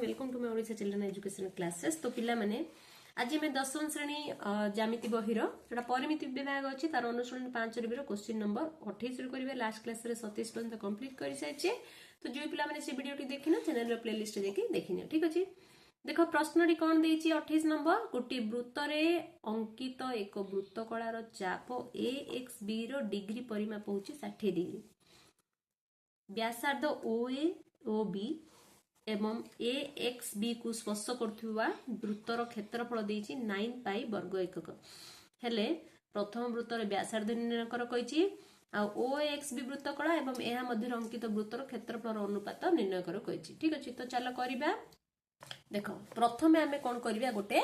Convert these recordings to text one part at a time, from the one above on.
Welcome to my Odisha children education classes. तो पिला माने आज आम 10वीं श्रेणी ज्यामिति बहिर जोटा परिमिति विभाग अच्छी तार अनुसरण 5 रिवर क्वेश्चन नंबर 28 करेंगे। लास्ट क्लास रे 27 पर्यंत कंप्लीट कर सारी। तो जो पिला माने से वीडियो देखिना चैनल प्लेलिस्ट देखि देखिनियो। ठीक अछि। देखो प्रश्न कौन देछि 28 नंबर गोटे वृत्त रे अंकित एक वृत्तकलार चाप ए एक्स बी रो डिग्री परिमाप होछि 60 डिग्री। व्यासार्ध ओ ए ओ बी एवं ए एक्स बी को स्पर्श करथुवा वृत्तर क्षेत्रफल देछि 9 पाई वर्ग एकक। हेले प्रथम वृत्तर व्यासार्ध निर्णय कर कहिछि आ ओ एक्स बी वृत्तकला एवं एहा मध्य अंकित वृत्तर क्षेत्रफल अनुपात निर्णय कर कहिछि। ठीक अछि। तो चलो करिबा। देखो प्रथमे आमे कोन करिबा गोटे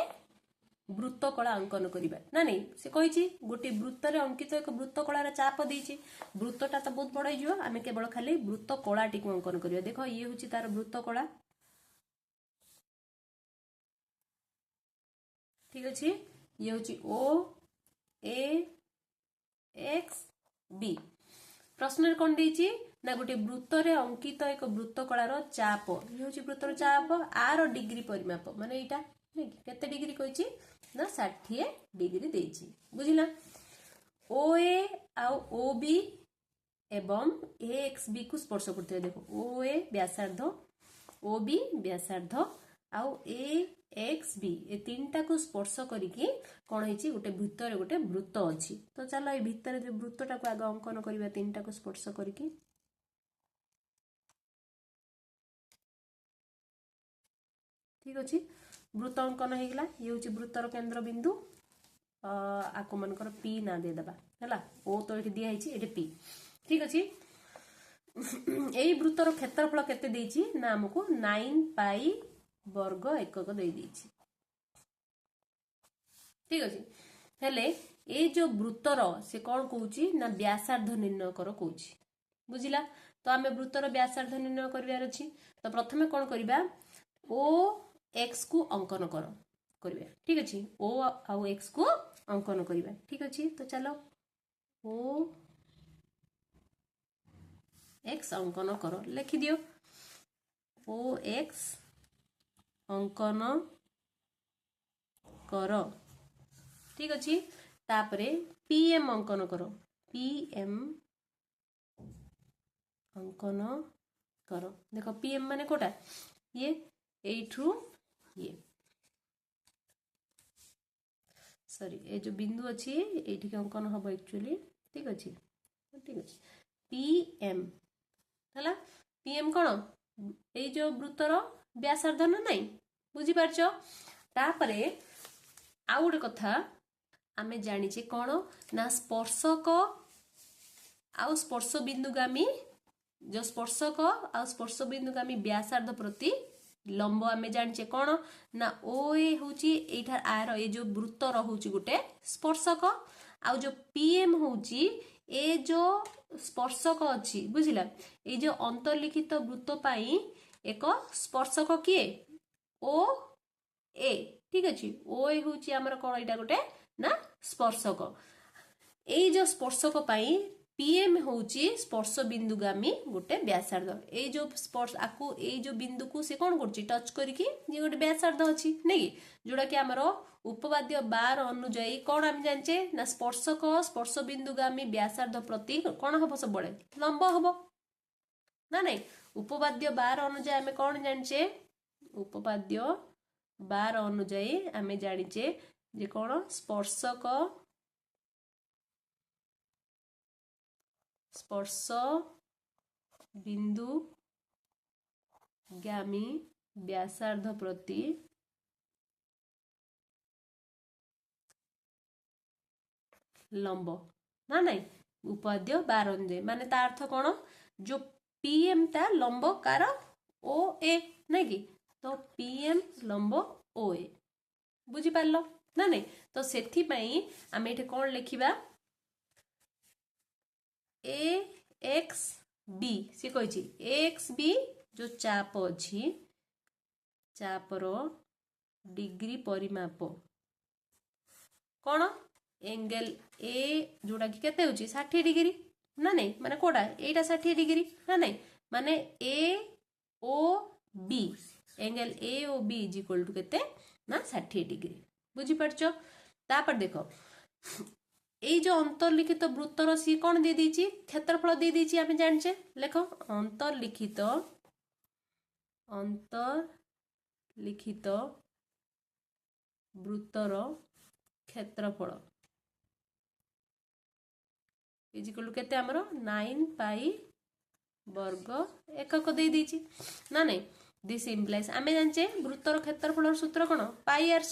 वृत्तकला अंकन करिबा ना नहीं से कहिछि गोटे वृत्त रे अंकित एक वृत्तकलार चाप देछि। वृत्तटा तो बहुत बड़ हिजो आमे केवल खाली वृत्तकलाटी को अंकन करिबा। देखो ये होछि तार वृत्तकला। ठीक अछि। ये होछि ओ ए एक्स बी। प्रश्न कोन देछि ना गोटे वृत्त रे अंकित एक वृत्तकलार चाप ये होछि वृत्तर चाप आर डिग्री परिमाप माने एटा केते डिग्री कहिछि ना 60 डिग्री देछि। बुझिला। ओ ए आ ओ बी एवं ए एक्स बी को स्पर्श करते। देखो ओ ए व्यासार्ध ओ बी व्यासार्ध आउ ए एक्स बी ए तीनटा को स्पर्श करिकी कोन हेछि गोटे भितर गोटे वृत्त अछि। तो चलो ए भितर जे वृत्तटा को आगे अंकन करिबा तीनटा को स्पर्श करिकी। ठीक अछि। वृत्त अंकन हे गेला। ये होछि वृत्तर केंद्र बिंदु आको मनकर पी ना दे दबा हैला। ओ तो एठी दिया हेछि एठी पी। ठीक अछि। एई वृत्तर क्षेत्रफल केते देछि ना हमको 9 पाई वर्ग एकक दे देछि। ठीक अछि। हेले ए जो वृत्तर से कोन कहूछि ना व्यासार्ध निर्णय कर कहूछि। बुझिला। तो आमे वृत्तर व्यासार्ध निर्णय करबार अछि। तो प्रथमे कोन करबा ओ एक्स को अंकन करिबा। ठीक अछि। ओ आ एक्स को अंकन करिबा। ठीक अछि। तो चलो ओ एक्स अंकन करो लिखि दियो। ओ एक्स अंकन करो। ठीक अछि। तापरे पी एम अंकन करो। पी एम अंकन करो। देखो पी एम माने कोटा ये एठू ये सॉरी ए जो बिंदु अछि एठी के अंकन हबो एक्चुअली। ठीक अछि। ठीक अछि। पी एम हला पी एम कोन ए जो वृत्तर व्यासार्ध ना नाही बुझी पारछो। तापरे आ गोटे कथा आमे जानि जे कोन ना स्पर्शक आ स्पर्श बिंदुगामी जो स्पर्शक आ स्पर्श बिंदुगामी व्यासार्ध प्रति लंब आमे जानि कोन ना ओ ए होची एठार आर ए जो वृत्त रहउची गोटे स्पर्शक आ जो पीएम होची ए जो स्पर्शक अछि। बुझिला। ए जो अंतर्लिखित वृत्त पाई एक स्पर्शक किए ओ ए। ठीक अछि। ओ ए होची हमर कोन एटा गोटे ना स्पर्शक। ए जो स्पर्शक पाई पीएम होची स्पर्श बिंदुगामी गोटे व्यासार्ध। ए जो स्पर्श आकु ए जो बिंदु को से कोन करछि टच करिकी जे गोटे व्यासार्ध अछि नै जोडा कि हमर उपवाद्य 12 अनुଯାयी कोन हम जानचे ना स्पर्शक स्पर्श बिंदुगामी व्यासार्ध प्रति कोन हबो सबले लंब हबो ना नै। उपवाद्य 12 अनुଯାयी हमें कोन जानचे उपवाद्य 12 अनुଯାयी हमें जानिचे जे कोन स्पर्शक स्पर्श बिंदु गामी व्यासार्ध प्रति लंब ना नहीं उपाद्य 12 अनुଯାयी माने ता अर्थ कोन जो पीएम ता लंब कार ओ ए नहीं कि तो पीएम लंब ओ ए बुझी पारलो ना नहीं। तो सेथि पई आमे एठे कोन लिखिबा ए एक्स बी से कहिछि एक्स बी जो चाप अछि चापर डिग्री परिमाप कोन एंगल ए जोड़ा कि केते होछि 60 डिग्री ना नहीं माने कोडा एटा 60 डिग्री ना नहीं माने A O B angle A O B is equal to केते ना 60 डिग्री बुझी परछो तापर देखो এই যে অন্তর্লিখিত বৃত্তর সি কোন দিয়ে দিয়েছি ক্ষেত্রফল দিয়ে দিয়েছি আমি জানছে লেখো অন্তর্লিখিত বৃত্তর ক্ষেত্রফল ইজ ইকুয়াল টু কেতে আমার 9 পাই বর্গ একক দিয়ে দিয়েছি না নাই দিস ইমপ্লাইজ আমি জানছে বৃত্তর ক্ষেত্রফলর সূত্র কোন পাই আর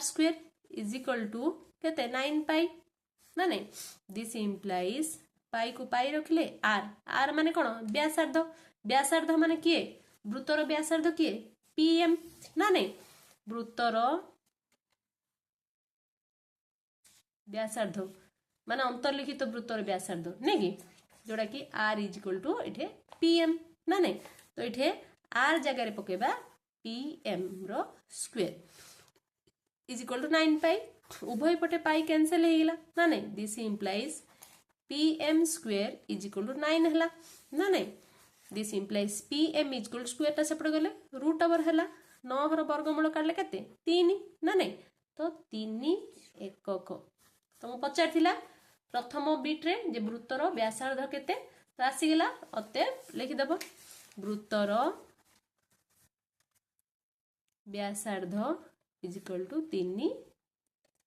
স্কয়ার ইজ ইকুয়াল টু কেতে 9 পাই না নাই দিস ইমপ্লাইজ পাই को পাই रखले आर माने कोन व्यासार्ध माने किए वृत्तर व्यासार्ध किए पीएम ना नहीं वृत्तर व्यासार्ध माने अंतर्लिखित वृत्तर व्यासार्ध नहीं कि जोड़ा कि आर इज इक्वल टू इठे पीएम ना नहीं तो इठे आर जगह रे पकेबा पीएम रो square is equal to 9 pi उभय पटे पाई कैंसिल हो गला ना नहीं this implies pm square is equal to 9 हला ना नहीं this implies pm is equal to square ता सेपट गले रूट ओवर हला 9 हर वर्गमूल काढले केते 3 ना नहीं तो 3 एकक तुम पचार थिला प्रथम बिट रे जे वृत्तर व्यासार्ध केते तो आसी गला अते लिखि दबो वृत्तर व्यासार्ध इज इक्वल टू 3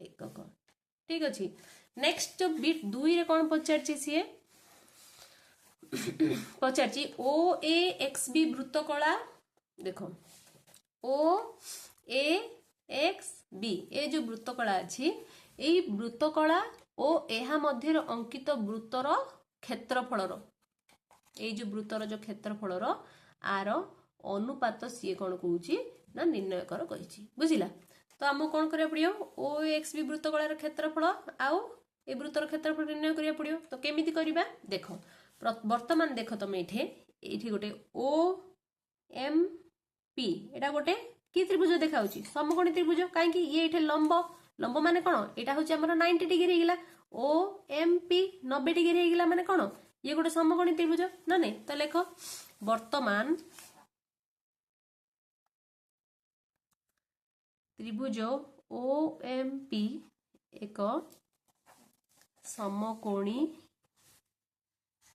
एकक ठीक अछि नेक्स्ट बिट 2 रे कोन पचारछि सिए पचारछि ओ ए एक्स बी वृत्तकला देखो ओ ए एक्स बी ए जो वृत्तकला अछि एई वृत्तकला ओ एहा मध्य अंकित वृत्तर क्षेत्रफलर एई जो वृत्तर जो क्षेत्रफलर आर अनुपात सीए कोन कहूछि ना निर्णय कर कहिछि बुझिला तो आम कौन करा पड़ो ओ एक्स बी वृत्तकलार क्षेत्रफल आउ ए वृत्तर क्षेत्रफल निर्णय करा पड़ो तो केमिति करिबा देखो वर्तमान देख तुम ये गोटे ओ एम पी एटा गोटे कि त्रिभुज देखा समकोणी त्रिभुज कहीं ये लंब लंब माने कौन यहाँ हूँ आम 90 डिग्री होगा ओ एम पी 90 डिग्री होगा माने कौन ये गोटे समकोणी त्रिभुज ना नहीं तो लेख वर्तमान त्रिभुज ओ एम पी एक समकोणी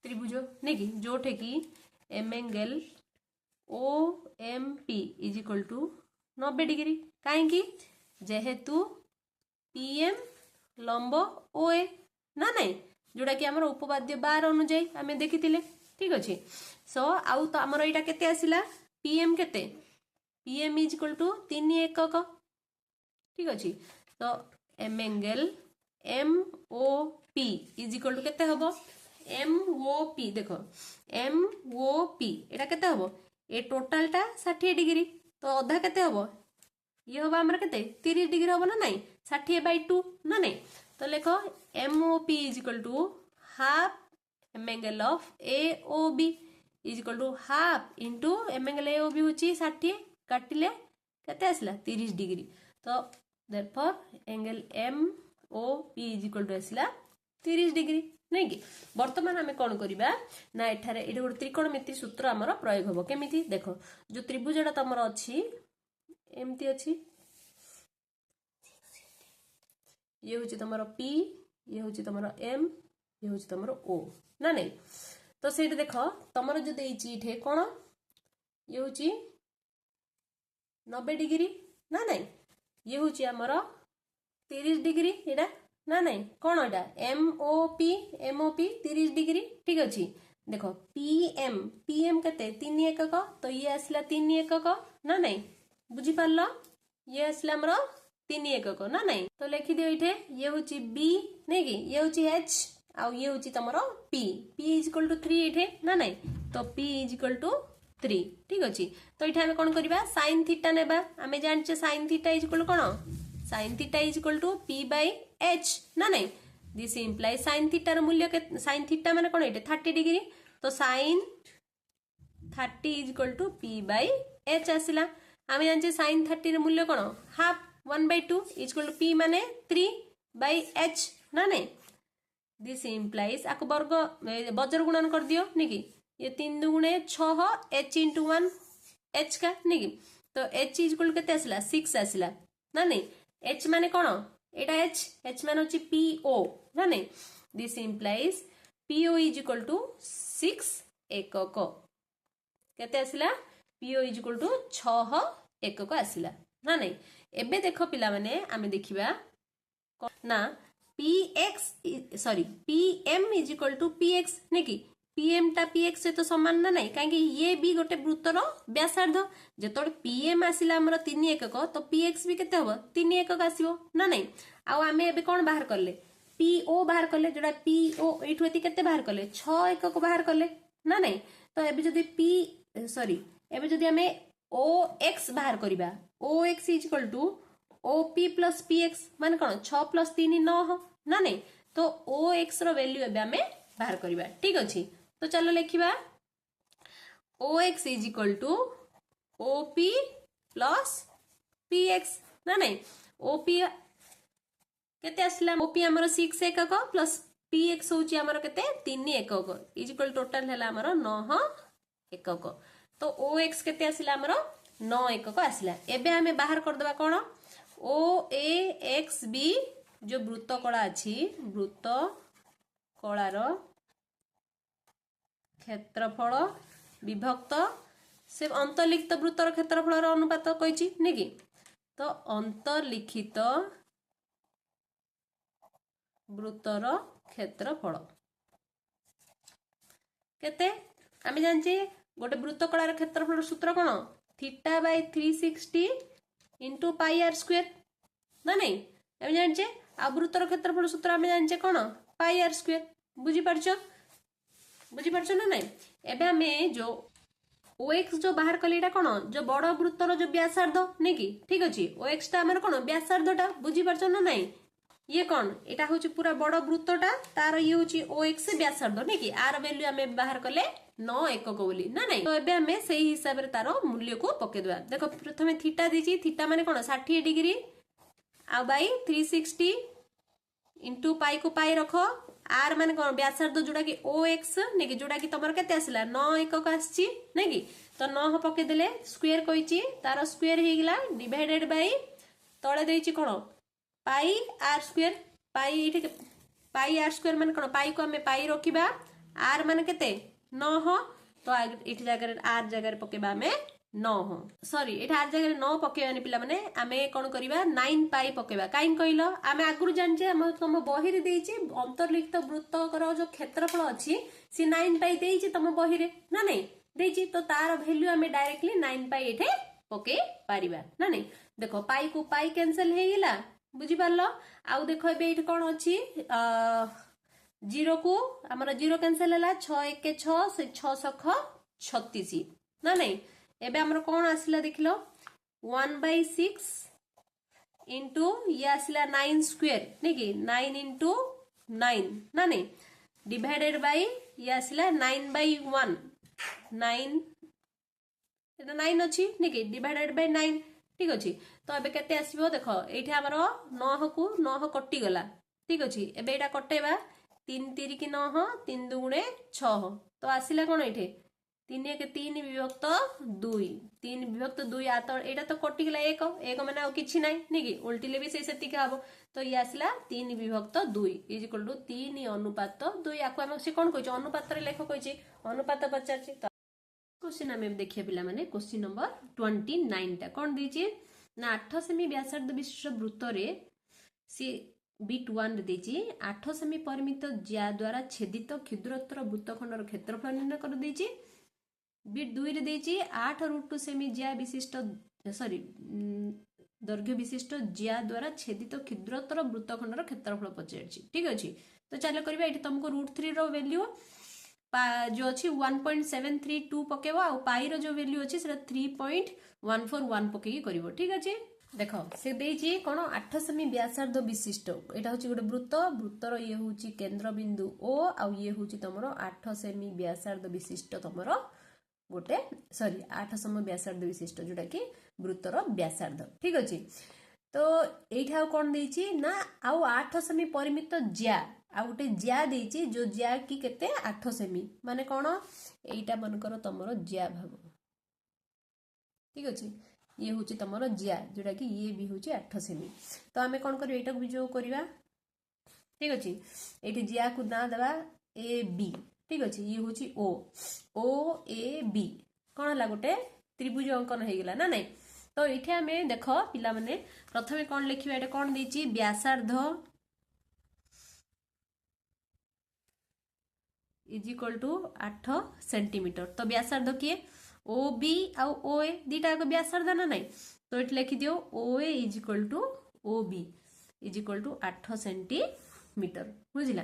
त्रिभुज नहीं कि जोठे कि M angle O M P is equal to 90 degree कहीं जेहेतु पीएम लंब ओ ए ना नहीं जोड़ा कि आम उपवाद्य 12 अनुजाई आम देखी ठीक अच्छे सो आउ तो आमर यहाँ केते आसिला पीएम केते पीएम इज इक्वल टू 3 एकक ठीक अच्छे तो M angle M O P is equal to केते हबो एम ओ पी देखो एम ओ पी एटा केते हबो ए टोटल टा 60 डिग्री तो अधा केते हबो ये हबो हमर केते 30 डिग्री हबो ना नहीं 60/2 ना नहीं तो लेखो M O P is equal to half M angle of A O B is equal to half into M angle A O B होची 60 काटिले केते आसला 30 डिग्री तो therefore angle M O P is equal to आसला 30 degree नहीं कि वर्तमान आम कौन करवा ना एठारे ये गोटे त्रिकोणमिति सूत्र आमर प्रयोग हम केमिति देखो जो त्रिभुजटा तुम अच्छी एमती अच्छी ये हूँ तुम पी ये हूँ तुम एम ये हूँ तुम ओ ना नहीं तो से देख तुम जो देखे कौन ये हूँ 90 डिग्री ना नहीं ये हूँ आमर 30 डिग्री एटा ना नहीं कौन एटा एम ओ पी 30 डिग्री ठीक अच्छे देखो पीएम पीएम केते 3 एकक तो ये आसला 3 एकक ना नहीं बुझी पारल ये आसला हमर 3 एकक ना नहीं तो लिखि दियो इठे ये होची बी नहीं कि ये होची एच आ ये होची तमरो P P is equal to 3 इठे ना नहीं तो पी इज इक्वल टू 3 ठीक अच्छे तो इठे हम कौन करबा sin थीटा नेबा हमें जानचे sin theta is equal to कोन sin theta is equal to p by h ना नहीं दिस इंप्लाइज sin थीटा र मूल्य के sin थीटा माने कोन एटे 30 डिग्री तो sin 30 is equal to p by h आसिला हमें जानचे sin 30 र मूल्य कोन half 1/2 is equal to p माने 3 बाय h ना नहीं दिस इंप्लाइज आको वर्ग वज्र गुणन कर दियो नहीं कि ये 3 दुगुणे 6 h into 1 एच का नहीं कि तो एच इज इक्वल केते आसिला 6 आसिला ना नहीं एच माने कोन एटा एच माने होची पीओ ना नहीं this implies PO is equal to 6 एकक केते आसिला पीओ इज इक्वल टू 6 एकक आसिला ना नहीं एबे देखो पिला माने आमे देखिबा ना px sorry pm is equal to px नहीं कि pm टा px से तो समान ना नहीं कहीं ये भी गोटे वृत्तर व्यासार्ध जेतोड़ pm आसिला हमर 3 एकक तो px भी केते हबो 3 एकक आसीबो ना नहीं आ आमे एबे कोन बाहर करले po बाहर करले जोडा po एठु एति केते बाहर करले 6 एकक बाहर करले ना नहीं तो एबे जदी p सॉरी एबे जदी आमे ox बाहर करिबा ox is equal to OP plus PX मान कौन 6 प्लस 3 9 ना नहीं तो OX रो वैल्यू एबे हमें बाहर करिबा ठीक अछि तो चलो लिखिबा OX is equal to OP plus PX ना नहीं OP केते आसला OP हमर 6 एकक प्लस PX होची हमर केते 3 एकक इज इक्वल टोटल हैला हमर 9 एकक तो OX केते आसला हमर 9 एकक आसला एबे हमें बाहर कर देबा कोन ओ ए एक्स बी जो वृत्त कला अच्छी वृत्त कलार क्षेत्रफल विभक्त से अंतर्लिखित वृत्तर क्षेत्रफल अनुपात कही नहीं कि तो अंतर्लिखित वृत्तर क्षेत्रफल केते आमे जानचे गोटे वृत्त कलार क्षेत्रफल सूत्र कोन theta by 360 into pi are square ना नहीं आम जानचे आ वृत्तर क्षेत्रफल सूत्र आम जानचे कौन पाई आर स्क्वायर बुझी पारछ ना नहीं एबे आमे जो ओएक्स जो बाहर कले एटा कौन जो बड़ वृत्तर जो व्यासार्ध नहीं कि ठीक अछि ओएक्स टा हमर कौन व्यासार्धटा बुझी पारछ ना नहीं ये कौन एटा होची पूरा बड़ वृत्तटा तार ये होची ओएक्स व्यासार्ध नहीं कि आर वैल्यू आमे बाहर कले 9 एकक बोली ना नहीं तो एबे हमें सही हिसाब रे तारो मूल्य को पके देबा देखो प्रथमे थीटा दीची थीटा माने कोन 60 डिग्री आ बाई 360 इनटू पाई को पाई रखो आर माने कोन व्यासार्ध जोडा कि ओएक्स ने कि जोडा कि तमर केते आसला 9 एकक आछि नै कि तो 9 पके देले स्क्वायर कहिची तारो स्क्वायर हे गेला डिवाइडेड बाई तळे देइची कोन पाई आर स्क्वायर पाई इठी पाई आर स्क्वायर माने कोन पाई को हमें पाई रखिबा आर माने केते 9 तो इठ जगह आर जगह पकेबा हमें 9 सॉरी इठ आर जगह 9 पकेबानी पिला माने आमे कोन करिबा 9 पाई पकेबा काइन कहिलो आमे आगुरु जानचे हम तम बही रे देइची अंतर्लिखित वृत्तर जो क्षेत्रफल अछि सी 9 पाई देइची तम बही रे ना नहीं देइची तो तार वैल्यू आमे डायरेक्टली 9 पाई एठे पके पारिबा ना नहीं देखो पाई को पाई कैंसिल हे गेला बुझी पारलो आउ देखो एबे इठ कोन अछि जीरो को आमर जीरो कैंसिल है 6 1 के 6 से 6 सख 36 ना नहीं एबे हमर कोन आसिला देखलो 1/6 इंटू ये आसिला 9 स्क्वायर नहीं कि 9 इंटू 9 ना नहीं डिवाइडेड बाय ये आसिला 9/1 9 एटा 9 अछि नहीं कि डिवाइडेड बाय 9 ठीक अछि तो एबे केते आसीबो देखो एठी हमर 9 को 9 कटि गला ठीक अछि एबे एटा कटेबा 3 3 की 9 3 दुगुणे 6 तो आसिला कोन एठे 3 1 3 विभक्त 2 3 विभक्त 2 आ तो एटा तो कटि गेला 1 1 माने आ किछि नै नै कि उल्टीले भी सेति का हबो तो ये आसिला 3 विभक्त 2 इज इक्वल टू 3 अनुपात 2 याको हम से कोन कहै अनुपात रे लेख कहै अनुपात पचारछि तो क्वेश्चन हमें देखिए पिला माने क्वेश्चन नंबर 29 टा कोन दिछि ना 8 सेमी व्यासार्ध विशिष्ट वृत्त रे सी बिट 1 देछि 8 सेमी परिमित ज्या द्वारा छेदित क्षुद्रतर वृत्तखंडर क्षेत्रफल निर्णय कर देछि बिट 2 रे देछि 8 सेमी ज्या विशिष्ट सॉरी दैर्घ्य विशिष्ट ज्या द्वारा छेदित क्षुद्रतर वृत्तखंडर क्षेत्रफल पचारछि ठीक अछि तो चलो करबा एठी तुमको √3 रो वैल्यू जो अच्छी 1.732 पकेबो आ पाई रो जो वैल्यू अच्छी सेटा 3.141 पकेकी करिवो ठीक अछि देखो से देछि कोन 8 सेमी व्यासार्ध विशिष्ट एटा होची गोटे वृत्त वृत्तर ये होची केंद्र बिंदु ओ आ ये होची तमरो 8 सेमी व्यासार्ध विशिष्ट तमरो गोटे सॉरी 8 सेमी व्यासार्ध विशिष्ट जोटा कि वृत्तर व्यासार्ध ठीक अछि तो एठा कोन देछि ना आ 8 सेमी परिमित ज्या आ गोटे ज्या देछि जो ज्या की केते 8 सेमी माने कोन एटा मन करो तमरो ज्या भागो ठीक अच्छे ये हूँ तुम जिया जोटा कि ये भी हूँ 8 सेमी तो आम कौन कर यहाँ भी जो करवा ठीक अच्छे ये जिया को ना देवा ए बी ठीक अच्छे ये हूँ ओ ओ ए बी कौन है गोटे त्रिभुज अंकन हो गला ना नहीं तो ये आम देख पिला माने प्रथमे कौन लिखा ये कौन देती व्यासार्ध इज इक्वल टू 8 सेंटीमीटर तो व्यासार्ध किए ओ बी आउ ओ ए दीटा व्यासार्ध ना नहीं तो ये लिखि दियो O A is equal to O B is equal to 8 centimetre बुझला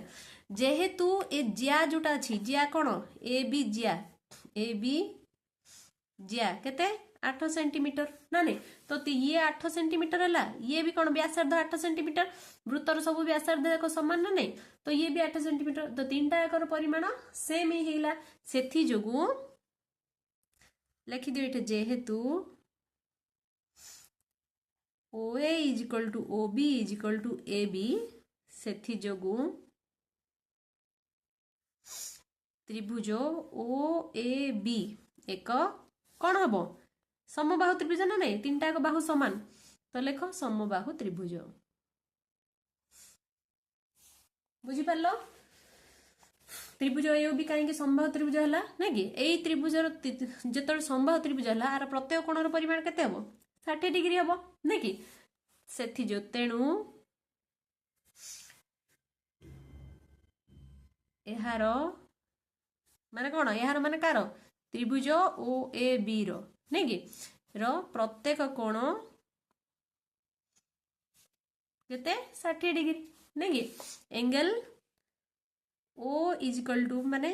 जेहेतु ए जिया जोटा अच्छी जिया कौन ए बी जिया केते 8 सेंटीमीटर ना नहीं तो ये 8 सेंटीमीटर है ये भी कौन व्यासार्ध 8 सेंटीमीटर वृत्तर सब व्यासार्ध एक समान ना नहीं तो ये भी 8 सेंटीमीटर तो तीनटा एकर परिमाण सेम ही हेला सेथि जोगु लिखि दियो एटा जेहेतु O A is equal to O B is equal to A B सेथि जोगु त्रिभुज ओ ए बी एक कौन हम समबाहु त्रिभुज ना नहीं तीन टाक बाहु समान तो लेख समबाहु त्रिभुज बुझिपार त्रिभुज ए भी कहीं समबाहु त्रिभुज है ना कि यही त्रिभुजर जो समबाहु त्रिभुज है यार प्रत्येक कोणर परिमाण केते हम 60 डिग्री हम ना कि सेथि जो तेणु यार माने कौन यार माने कार त्रिभुज ओ ए बी रो नहीं कि प्रत्येक कोण केते 60 डिग्री नहीं कि angle O is equal to माने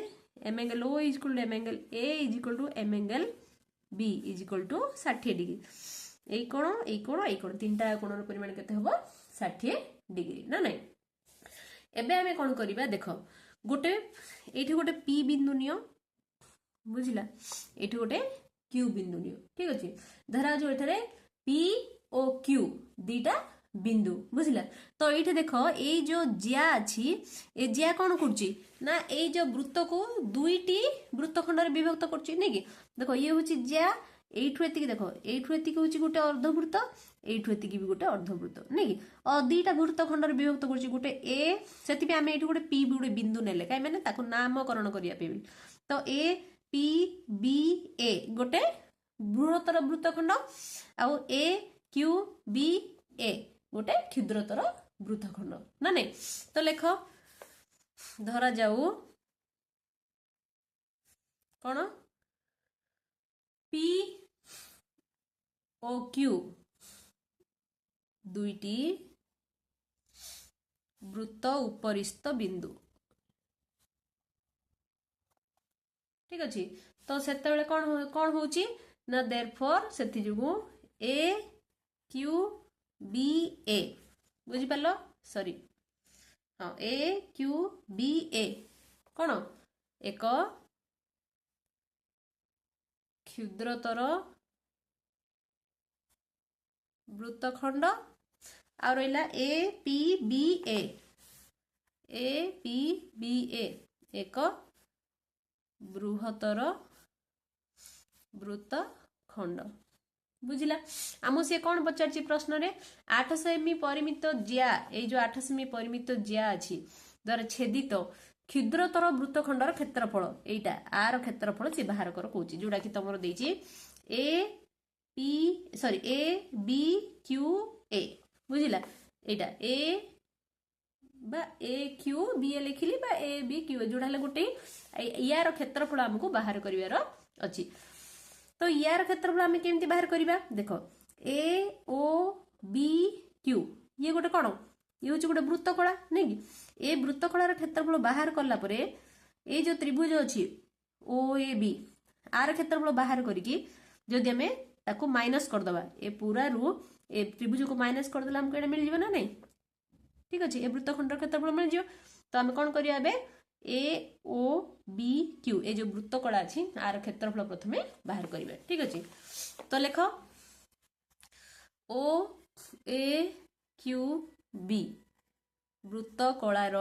M angle O is equal to M angle A is equal to M angle B is equal to 60 degree यही कोण तीनटा कोणर परिमाण केते हबो 60 डिग्री ना नहीं एबे आमे कोन करिबा देखो गोटे एठी गोटे पी बिंदु नियो बुझिला एठी गोटे क्यू बिंदु नियो ठीक अछि धरा जो एठारे पी ओ क्यू दीटा बिंदु बुझिला तो ये देख ये जो जिया अच्छी ये जिया कौन करची ना ये जो वृत्त को दुईटी वृत्तखंड विभक्त करची नहीं कि देखो ये हूँ जिया एठू एति देखो एठू एति हूँ गोटे अर्धवृत्त एठू एति भी गोटे अर्धवृत्त नहीं कि दुईटा वृत्तखंड विभक्त करची गोटे ए से आम ये गोटे पी गोटे बिंदु नेले कहीं मैंने नामकरण करने तो ए पी बी ए गोटे बृहत्तर वृत्तखंड आउ ए क्यू बी ए गोटे क्षुद्रतर वृत्तखंड ना नहीं तो लेख धरा जाऊ कौन पी ओ क्यू दुईटी वृत्त उपरिस्थ बिंदु ठीक अच्छे तो सेते कौन होची ना देयरफॉर सेति जुगु ए क्यू बी ए बुझिपार सॉरी हाँ ए क्यू बी ए कौन एक क्षुद्रतर वृत्तखंड आ रहा ए पी बी ए एक बृहत्तर वृत्तखंड बुझिला आमु से कौन पचार प्रश्न रे 8 सेमी परिमित जिया ये जो 8 सेमी परिमित जिया अच्छी द्वारा छेदित क्षुद्रतर वृत्तखंडर क्षेत्रफल एटा आर क्षेत्रफल से बाहर कर कहूँ जोटा कि तुम देछि A P sorry A B Q A बुझिला एटा ए बा ए क्यू बी ए लिखिली बा ए बी क्यू जोड़ा गोटे यार क्षेत्रफल आमको बाहर करिवार अछि तो यार क्षेत्रफल आम केमती बाहर करवा देख ए ओ बी क्यू ये गोटे कौन ये हूँ गोटे वृत्तकला नहीं कि ए वृत्तकलार क्षेत्रफल बाहर कला परे ये जो त्रिभुज अच्छी ओ ए बी आर क्षेत्रफल बाहर करके जदि आम ताको माइनस करदे ए पूरा रू ए त्रिभुज को माइनस करदे आमको ये मिल जाए ना नहीं ठीक अच्छे ए वृत्तखंड क्षेत्रफल मिल जाए तो आम कौन करिया ए ओ बी क्यू ए जो वृत्तकला अच्छी आर क्षेत्रफल प्रथमे बाहर करिवे ठीक अच्छे तो लेख ओ ए क्यू बी वृत्तकलार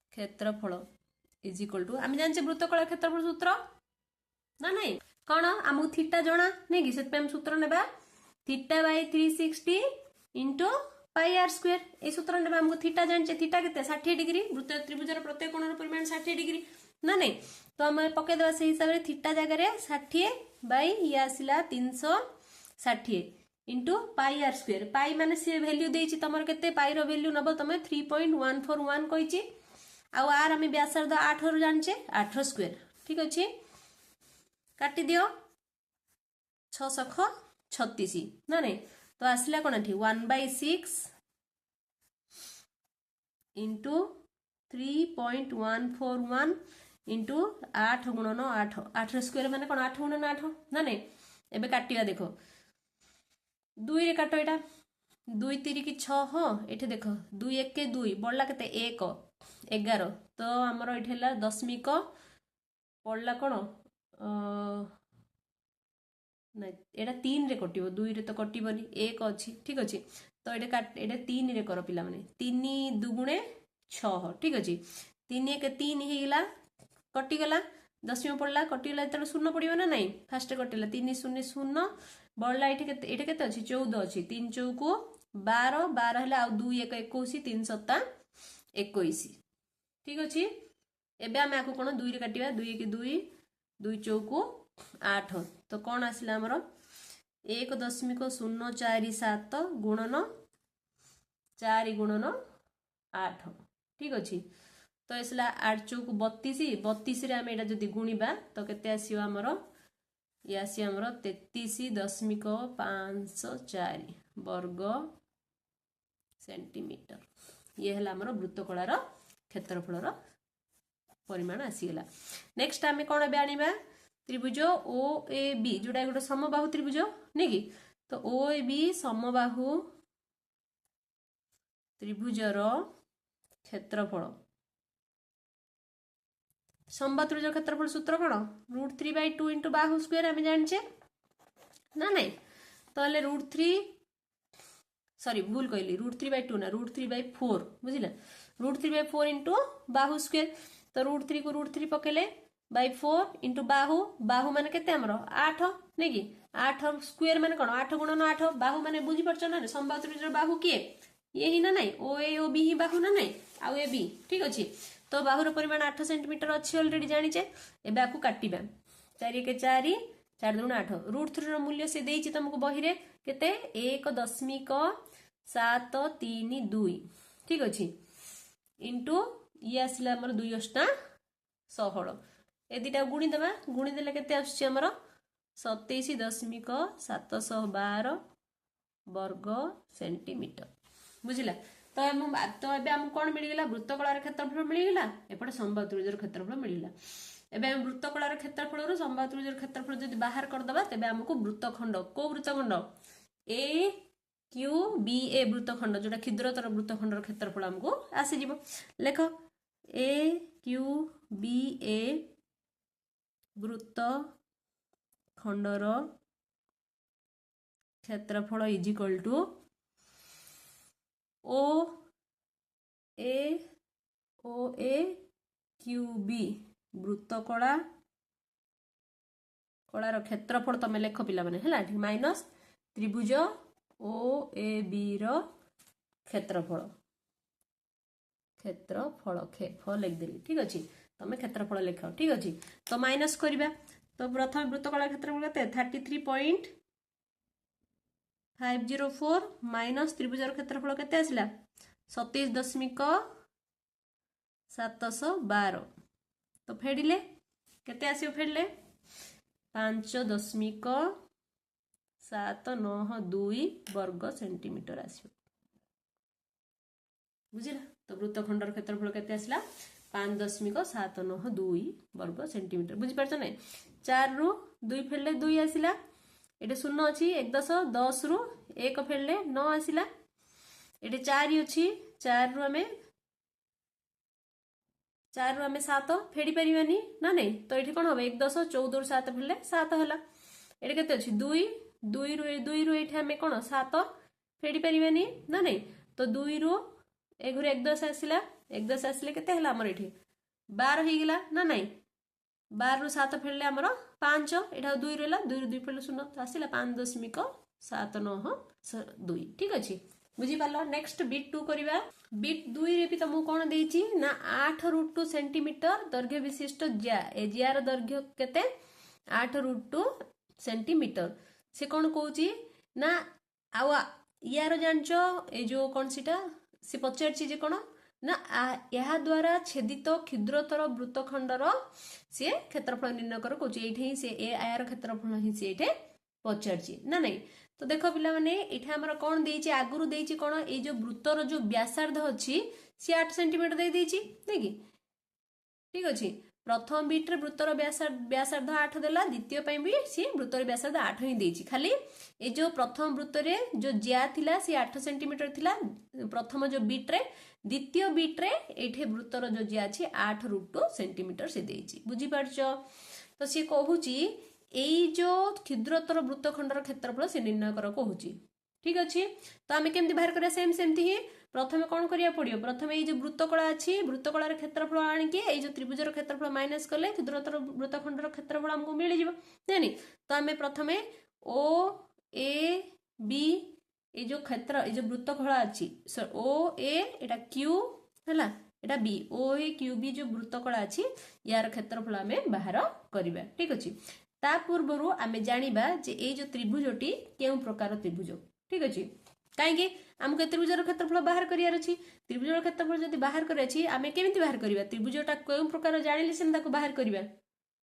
क्षेत्रफल इज इक्वल टू आम जाने वृत्तकला क्षेत्रफल सूत्र ना नहीं कौन आमको थीटा जना नहीं कि से सूत्र नेबा theta by 360 into pi are square ए सूत्र नेबा हमको थीटा जानचे थीटा केते 60 डिग्री वृत्त त्रिभुजर प्रत्येक कोणर परिमाण 60 डिग्री ना नहीं तो हम पके देबा से हिसाब रे थीटा जगह रे 60 बाय ये आसिला 360 into pi are square pi माने से वैल्यू देछि तमर केते पाई रो वैल्यू नबो तमे 3.141 कहिछि आ आर हम व्यासार्ध 8 रो जानचे 8 स्क्वायर ठीक अछि काटी दियो 636 ना नहीं तो आसला कौन थी 1/6 इंटू 3.141 इंटू 8 गुणन 8 8 स्क्वायर माने कौन 8 गुणन 8 ना नहीं एबे काटिया देखो 2 रे काटो एटा 2 3 की 6 हाँ एठे देखो 2 1 के 2 बढ़ला केते 1 11 तो हमर एठे हला दशमिक पड़ला कौन नहीं एटा 3 रे कटिबो 2 रे तो कटिबनी 1 अछि ठीक अछि तो एटा 3 रे कर पिला माने 3 दुगुणे 6 ठीक अछि 3 1 3 हे गेला कटि गला दशमी पड़ला कटि गला त शून्य पड़िबो ना नहीं फास्ट कटिला 3 0 0 बढ़ला एटा केते अछि 14 अछि 3 चौको 12 12 हला आ 2 1 21 3 7 21 ठीक अछि एबे हम आको कोन 2 रे काटिबा 2 1 2 2 चौको 8 तो कौन आसला हमर 1.047 गुणन 4 गुणन 8 ठीक अछि तो इसला 8 चौक 32 32 रे हम एटा जदी गुणीबा तो केते आसीबा हमर ये आसी हमर 33.504 वर्ग सेंटीमीटर ये हला हमर वृत्तकलार क्षेत्रफलर परिमाण आसीगला नेक्स्ट आमे कोन बे आनिबा त्रिभुज ओ ए बी जोड़ा गोटे समबाहु त्रिभुज नहीं कि तो ओ ए बी समबाहु त्रिभुजर क्षेत्रफल समबाहु त्रिभुज क्षेत्रफल सूत्र कौन √3/2 इंटू बाहु स्क्वायर आम जाने ना नहीं तो √3 सॉरी भूल कहली √3/2 ना √3/4 बुझिला √3/4 इंटू बाहु स्क्वायर तो √3 को √3 पकेले by 4 इंटू बाहु बाहु माने केते हमरो 8 नै कि 8 स्क्वायर माने कोन 8 गुणन 8 बाहु माने बुझी परछ ना समबाहु त्रिभुजर बाहु किए ये ही ना नहीं ओ ए ओ बी ही बाहु ना नहीं आ ए बी ठीक अछि तो बाहुर परिमाण 8 सेंटीमीटर अछि ऑलरेडी जानि छे एबे आकु काटिबा 4 1 4 4 2 8 √3 रो मूल्य से देइछि तुमको बही रे केते 1.732 ठीक अछि इंटू ये आसला हमर 2 अष्टा 16 ए दिटा गुणी देबा गुणी देले केते आछी हमर 27.712 वर्ग सेंटीमीटर बुझिला तो हम एबे हम कोन मिल गेला वृत्तकलार क्षेत्रफल मिल गेला एपटे समबाहु त्रिभुजर क्षेत्रफल मिल गेला एबे हम वृत्तकलार क्षेत्रफल रो समबाहु त्रिभुजर क्षेत्रफल जदी बाहर कर दबा तबे हमको वृत्तखंड को वृत्तखंड ए क्यू बी ए वृत्तखंड जोटा क्षुद्रतर वृत्तखंडर क्षेत्रफल हमको आसी जिवो लेखो ए क्यू बी ए वृत्त खंडर क्षेत्रफल is equal to O A Q B वृत्तकला कलार क्षेत्रफल तमे लेख पिला माने हला माइनस त्रिभुज ओ ए बी रो क्षेत्रफल लिख देली ठीक अछि तमे क्षेत्रफल लिख ठीक अछि तो माइनस करिबा तो प्रथम वृत्तकला क्षेत्रफल केते 33.504 माइनस त्रिभुजर क्षेत्रफल केते आसिला 27.712 तो फेडिले केते आसियो फेडले 5.792 वर्ग सेंटीमीटर आसियो बुझिला तो वृत्तखंडर क्षेत्रफल केते आसिला 5.792 वर्ग सेंटीमीटर बुझी परछ नै 4 रु 2 फेडले 2 आसिला एटे 0 अछि 1.10 रु 1 फेडले 9 आसिला एटे 4 अछि 4 रु हमें 7 फेडी परिबानी ना नहीं तो एठी कोन होबे 1.14 रु 7 फेडले 7 होला एटे केते अछि 2 रु एठी हमें कोन 7 फेडी परिबानी ना नहीं तो 2 रु 1 घुरे 1.10 आसिला 1.10 आसिले केते हला हमर एठी 12 हे गेला ना नहीं 12 ରୁ 7 ଫେରିଲେ ଆମର 5 ଏଇଟା 2 ରହିଲା 2 ରୁ 2 ଫେରିଲେ 0 ତ ଆସିଲା 5.79 ଠିକ ଅଛି ବୁଝିପାରିଲ ନେକ୍ସଟ ବିଟ୍ 2 କରିବା ବିଟ୍ 2 ରେ ବି ତମକୁ କଣ ଦେଇଛି ନା 8 ରୁ 2 ସେଣ୍ଟିମିଟର ଦୈର୍ଘ୍ୟ ବିଶିଷ୍ଟ ଜିଆ ଏ ଜିଆର ଦୈର୍ଘ୍ୟ କେତେ 8 ରୁ 2 ସେଣ୍ଟିମିଟର ସେ କଣ କହୁଛି ନା ଆଉ यार जांच ए जो कौन सीटा से पचार जे कौन ना या द्वारा छेदित क्षुद्रतर वृत्तखंडर सी क्षेत्रफल निर्णय कर कौच ये से ए आयर क्षेत्रफल ही सी ये पचार ना नहीं तो देख पिला माने एठा हमर कोन देइछि आगुरु देइछि कोन ए जो वृत्तर जो व्यासार्ध अछि सी 8 सेंटीमीटर दे देइछि नै कि ठीक अछि प्रथम बीट रे वृत्तर व्यासार्ध 8 देला द्वितीय पई भी सी वृत्तर व्यासार्ध 8 ही देइछि खाली ए जो प्रथम वृत्त रे जो ज्या थिला सी 8 सेंटीमीटर थिला प्रथम जो बीट रे द्वितीय बीट रे एठे वृत्तर जो ज्या अछि 8 ରୁ 2 सेंटीमीटर से देइछि बुझी पारछो तो सी कहूछि एई जो क्षुद्रतर वृत्तखंडर क्षेत्रफल से निर्णय कर कहूछि ठीक अछि तो आमे केमति बाहर करिया सेम सेमति ही प्रथमे कोन करिया पड़ियो प्रथमे एई जो वृत्तकला अछि वृत्तकलार क्षेत्रफल आनि के एई जो त्रिभुजर क्षेत्रफल माइनस करले क्षुद्रतर वृत्तखंडर क्षेत्रफल हमको मिलि जिवो जानि तो आमे प्रथमे ओ ए बी ए जो क्षेत्र ए जो वृत्तकला अछि ओ ए एटा क्यू हला एटा B O A Q B जो वृत्तकला अछि यार क्षेत्रफल आमे बाहर करिबा ठीक अछि ता पूर्वरु आमे जानिबा जे ए जो त्रिभुजटी केउ प्रकार त्रिभुज ठीक अछि काहेकि हमके त्रिभुजर क्षेत्रफल बाहर करियार अछि त्रिभुजर क्षेत्रफल जदि बाहर करे अछि आमे केमिति बाहर करिबा त्रिभुजटा केउ प्रकार जानिले सेन ताको बाहर करिबा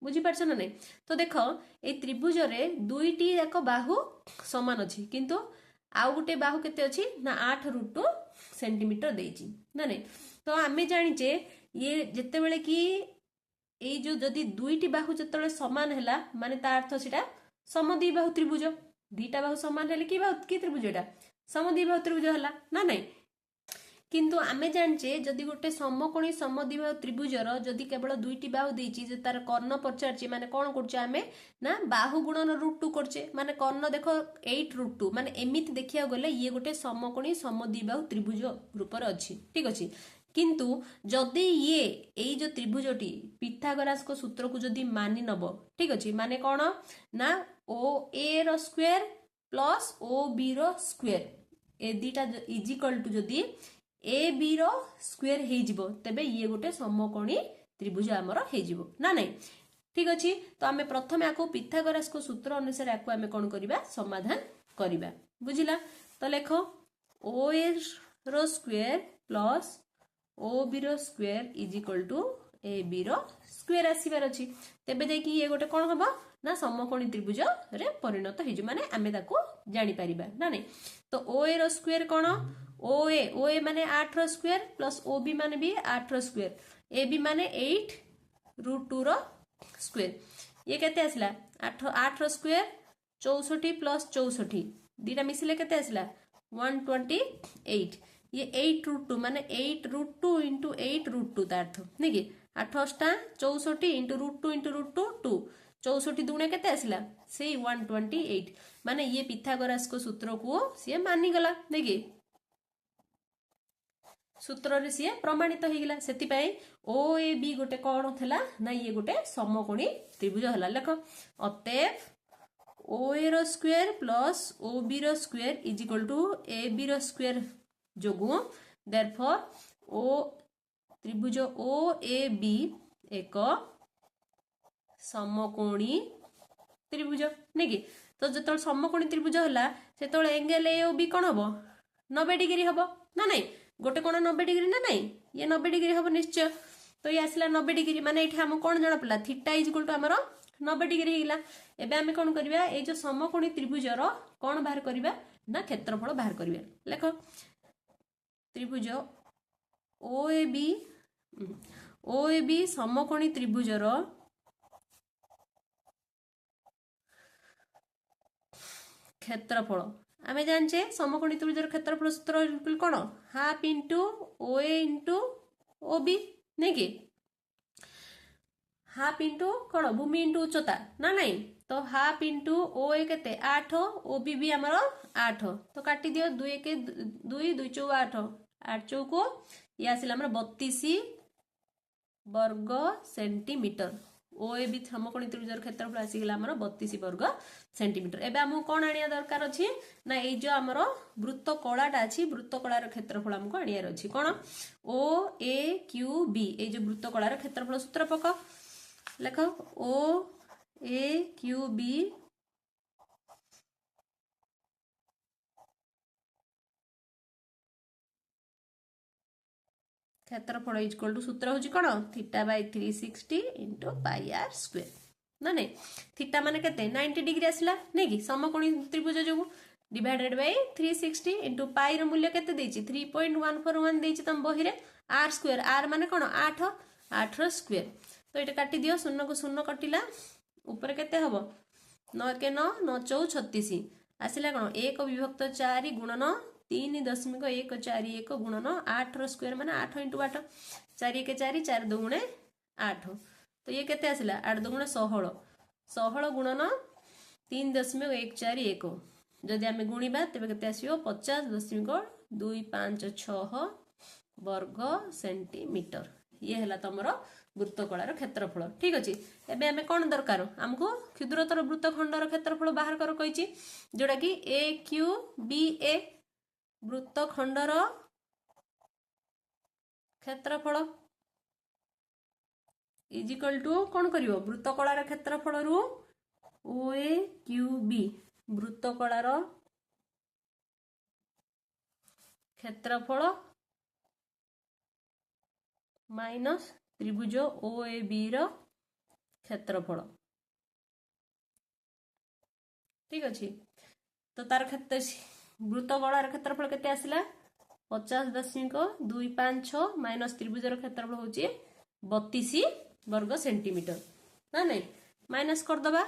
बुझी पारछ ना नै तो देखो ए त्रिभुज रे दुईटी एक बाहु समान अछि किंतु आउ गुटे बाहु केते अछि ना 8 ରୁ 2 सेंटीमीटर देइछि ना नै तो आमे जानिचे ये जत्ते बेले कि ए जो जदि दुईटी बाहु जतले समान हैला माने ता अर्थ सेटा समद्वि बाहु त्रिभुज दीटा बाहु समान हेले कि बाहु कि त्रिभुज एटा समद्वि बाहु त्रिभुज हला ना नै किंतु आमे जानचे जदि गोटे समकोणी समद्वि बाहु त्रिभुजर जदि केवल दुईटी बाहु देइछि जे तार कर्ण पचारछि माने कोन करछे आमे ना बाहु गुणन √2 करछे माने कर्ण देखो 8 √2 माने एमिति देखिया गले ये गोटे समकोणी समद्वि बाहु त्रिभुज रूपर अछि ठीक अछि किंतु जदि ये एई जो त्रिभुजटी पिथागोरास को सूत्र को जदि मानि नबो ठीक अछि माने कोन ना ओ ए रो स्क्वायर प्लस ओ बी रो स्क्वायर ए दीटा इज इक्वल टू जदि ए बी रो स्क्वायर हे जिवो तबे ये गोटे समकोणी त्रिभुज हमर हे जिवो ना नै ठीक अछि तो आमे प्रथमे आको पिथागोरास को सूत्र अनुसार आको आमे कोन करिबा समाधान करिबा बुझिला तो लेखो ओ ए रो स्क्वायर प्लस ओ बी रो square is equal to A B रो स्क्वायर आसीबार अछि तेबे देखि ये गोटे कोन हबो ना समकोणी त्रिभुज रे परिणत हे जो माने आमे ताको जानि परिबा ना नै तो ओ ए रो स्क्वायर कोन ओ ए माने 8 रो स्क्वायर प्लस ओ बी माने भी 8 रो स्क्वायर ए बी माने 8 √ 2 रो स्क्वायर ये केते आसला 8 रो स्क्वायर 64 प्लस 64 दीटा मिसिले केते आसला 128 ये 8 √ 2 माने 8 √ 2 into 8 √ 2 ता अर्थ नै कि 8 * 64 into √2 into √2 2 64 दुणे केते आसला से 128 माने ये पिथागोरास को सूत्र को से मानि गला नै कि सूत्र रे से प्रमाणित हो गला सेति पई ओ ए बी गोटे कोन थला ना ये गोटे समकोणी त्रिभुज हला लेखो अतएव ओ ए रो स्क्वायर प्लस ओ बी रो square is equal to A B रो स्क्वायर जोगु देयरफॉर ओ त्रिभुज ओ ए बी एक समकोणी त्रिभुज नै कि तो जतल समकोणी त्रिभुज हला सेतल एंगल ए ओ बी कोन हबो 90 डिग्री हबो ना नै गोटे कोण 90 डिग्री ना नहीं ये 90 डिग्री हम निश्चय तो ये आसला 90 डिग्री माने एठी हम कोन जणा पला थीटा इज इक्वल टू हमर 90 डिग्री हिला एबे हम कोन करबा ए जो समकोणी त्रिभुजर कोन बाहर करबा ना क्षेत्रफल बाहर करबा लेखो त्रिभुज ओ ए बी समकोणी त्रिभुजर क्षेत्रफल आमे जानचे समकोणी त्रिभुजर क्षेत्रफल सूत्र कोन हाफ इंटू ओ ए इंटू ओ बी नै कि हाफ इंटू कोन भूमि इंटू उच्चता ना नहीं तो हाफ इंटू ओ ए केते 8 ओ बी भी हमर 8 तो काटी दियो 2 1 2 2 4 8 8 चौको ये आसिला हमर 32 वर्ग सेंटीमीटर OAB समकोणी त्रिभुजर क्षेत्रफल आसीगला हमर 32 वर्ग सेंटीमीटर। एबे हमहु कोन आनिया दरकार अछि ना ए जो हमर वृत्त कलाटा अछि वृत्त कलार क्षेत्रफल हमको आनियार अछि कोन OAQB ए जो वृत्त कलार क्षेत्रफल सूत्र पका लेख OAQB क्षेत्रफल इज इक्वल टू सूत्र होची कोन θ/360 * πr² ना नहीं थीटा माने केते 90 डिग्री आसला नै कि समकोणी त्रिभुज जो डिवाइडेड बाय 360 * पाई रो मूल्य केते देछि 3.141 देछि तम बही रे r² r माने कोन 8 8 रो स्क्वायर तो एटा काटी दियो शून्य को शून्य कटिला ऊपर केते हबो 9 के 9 9 4 36 आसिला कोन 1 विभक्त 4 गुणन 3.141 गुणन 8 रो स्क्वायर माने 8 * 8 4 के 4 4 2 8 तो ये केते आसिला 8 2 16 16 गुणन 3.141 जदि आमे गुणिबा तबे केते आसीयो 50.256 वर्ग सेंटीमीटर ये हला तमरो वृत्तकलार क्षेत्रफल ठीक अछि। एबे आमे कोन दरकार हमको क्षुद्रतर वृत्तखंडर क्षेत्रफल बाहर कर कहिछि जोडा कि AQBA वृत्तखंडर क्षेत्रफल इज इक्वल टू कोन करिवो वृत्तकलार क्षेत्रफल रु OAQB वृत्तकलार क्षेत्रफल माइनस त्रिभुज OAB रो क्षेत्रफल ठीक अछि। तो तार क्षेत्र वृत्तकलार क्षेत्रफल केते आसिला 50.256 माइनस त्रिभुजर क्षेत्रफल होची 32 वर्ग सेंटीमीटर ना नहीं माइनस कर दबा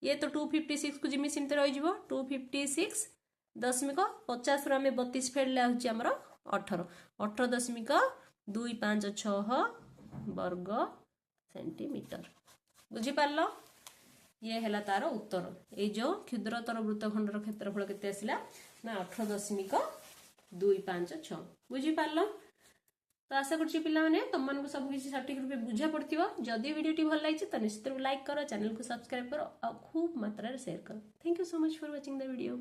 ये तो 256 को जिमी सिमते रहि जिवो 256.50 रो हमें 32 फेडले होची हमरो 18 18.256 वर्ग सेंटीमीटर बुझी पारलो ये हला तार उत्तर ए जो क्षुद्रतर वृत्तखंडर क्षेत्रफल केते आसिला ना 18.256 बुझी पारलो। तो आशा करछि पिला माने तुम मन को सब किछि सटीक रूपे बुझा पड़थिबो जदि वीडियोटी भल लागिछि त निश्चित रूपे लाइक करो चैनल को सब्सक्राइब करो और खूब मात्रा रे शेयर करो। Thank you so much for watching the video.